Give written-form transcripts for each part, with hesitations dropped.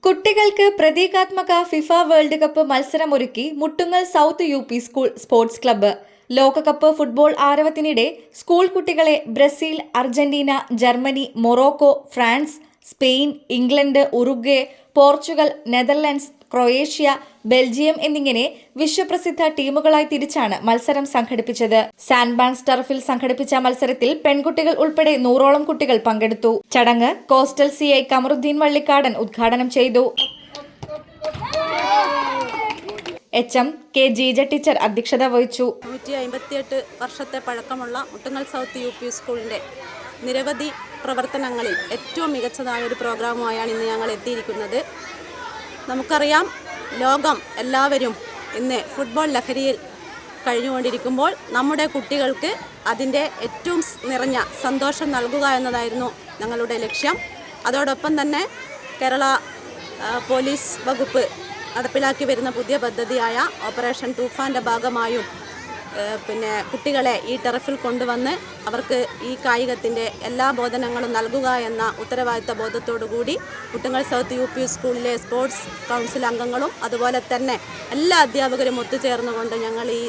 കുട്ടികൾക്ക് പ്രതീകാത്മക FIFA world cup മത്സരമൊരുക്കി Muttungal south UP. School sports club. ലോകകപ്പ് ഫുട്ബോൾ ആരവത്തിനിടെ സ്കൂൾ കുട്ടികളെ Brazil, Argentina, Germany, Morocco, France, Spain, England, Uruguay, Portugal, Netherlands, Croatia, Belgium എന്നിങ്ങനെ വിശ്വപ്രസിദ്ധ ടീമുകളായി തിരിച്ചാണ് മത്സരം സംഘടിപ്പിച്ചത്. സാൻഡ്ബാങ്സ് ടർഫിൽ സംഘടിപ്പിച്ച മത്സരത്തിൽ പെൺകുട്ടികൾ ഉൾപ്പെടെ 100ഓളം കുട്ടികൾ പങ്കെടുത്തു. ചടങ്ങ് കോസ്റ്റൽ CI കമറുദ്ദീൻ വള്ളിക്കാടൻ ഉദ്ഘാടനം ചെയ്തു. HM കെ ജീജ ടീച്ചർ അധ്യക്ഷത വഹിച്ചു. 158 വർഷത്തെ പഴക്കമുള്ള മുട്ടുങ്ങൽ സൗത്ത് UP സ്കൂളിൻ്റെ നിരവധി പ്രവർത്തനങ്ങളിൽ ഏറ്റവും മികച്ചതായ ഒരു പ്രോഗ്രാമുമായാണ് ഇന്ന് ഞങ്ങൾ എത്തിയിരിക്കുന്നത്. നമുക്കറിയാം, ലോകം എല്ലാവരും ഇന്ന് ഫുട്ബോൾ ലഹരിയിൽ കഴിഞ്ഞുകൊണ്ടിരിക്കുമ്പോൾ നമ്മുടെ കുട്ടികൾക്ക് അതിൻ്റെ ഏറ്റവും നിറഞ്ഞ സന്തോഷം നൽകുക എന്നതായിരുന്നു ഞങ്ങളുടെ ലക്ഷ്യം. അതോടൊപ്പം തന്നെ കേരള പോലീസ് വകുപ്പ് നടപ്പിലാക്കി വരുന്ന പുതിയ പദ്ധതിയായ ഓപ്പറേഷൻ തൂഫാൻ്റെ ഭാഗമായും കുട്ടികളെ ഈ ടർഫിൽ കൊണ്ടുവന്ന് അവർക്ക് ഈ കായികത്തിൻ്റെ എല്ലാ ബോധനങ്ങളും നൽകുക എന്ന ഉത്തരവാദിത്ത ബോധത്തോടു കൂടി മുട്ടുങ്ങൽ സൗത്ത് UP സ്കൂളിലെ സ്പോർട്സ് കൗൺസിൽ അംഗങ്ങളും അതുപോലെ തന്നെ എല്ലാ അധ്യാപകരും ഒത്തുചേർന്നുകൊണ്ട് ഞങ്ങൾ ഈ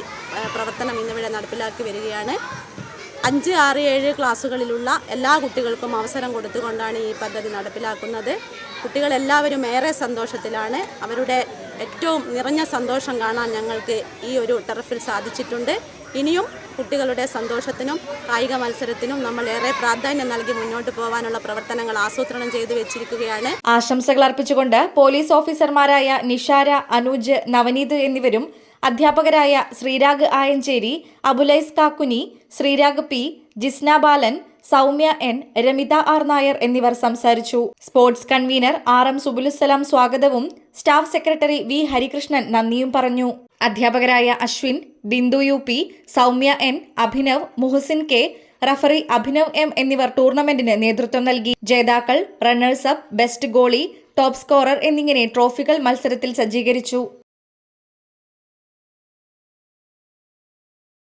പ്രവർത്തനം ഇന്നിവിടെ നടപ്പിലാക്കി വരികയാണ്. 5, 6, 7 ക്ലാസ്സുകളിലുള്ള എല്ലാ കുട്ടികൾക്കും അവസരം കൊടുത്തുകൊണ്ടാണ് ഈ പദ്ധതി നടപ്പിലാക്കുന്നത്. കുട്ടികളെല്ലാവരും ഏറെ സന്തോഷത്തിലാണ്. അവരുടെ ഏറ്റവും നിറഞ്ഞ സന്തോഷം കാണാൻ ഞങ്ങൾക്ക് ഈ ഒരു ടർഫിൽ സാധിച്ചിട്ടുണ്ട്. ഇനിയും കുട്ടികളുടെ സന്തോഷത്തിനും കായിക മത്സരത്തിനും നമ്മൾ ഏറെ പ്രാധാന്യം നൽകി മുന്നോട്ട് പോകാനുള്ള പ്രവർത്തനങ്ങൾ ആസൂത്രണം ചെയ്തു വെച്ചിരിക്കുകയാണ്. ആശംസകൾ അർപ്പിച്ചുകൊണ്ട് പോലീസ് ഓഫീസർമാരായ നിഷാര, അനൂജ്, നവനീത് എന്നിവരും അധ്യാപകരായ ശ്രീരാഗ് ആയഞ്ചേരി, അബുലൈസ് കാക്കുനി, ശ്രീരാഗ് P, ജിസ്ന ബാലൻ, സൗമ്യ N, രമിത R നായർ എന്നിവർ സംസാരിച്ചു. സ്പോർട്സ് കൺവീനർ RM സുബുലുസലാം സ്വാഗതവും സ്റ്റാഫ് സെക്രട്ടറി V ഹരികൃഷ്ണൻ നന്ദിയും പറഞ്ഞു. അധ്യാപകരായ Ashwin, Bindu UP, Soumya N, Abhinav, Muhsin K, referee Abhinav M എന്നിവർ ടൂർണമെന്റിന് നേതൃത്വം നൽകി. ജേതാക്കൾ, runners up, best goalie, top scorer എന്നിങ്ങനെ ട്രോഫികൾ മത്സരത്തിൽ സജ്ജീകരിച്ചു.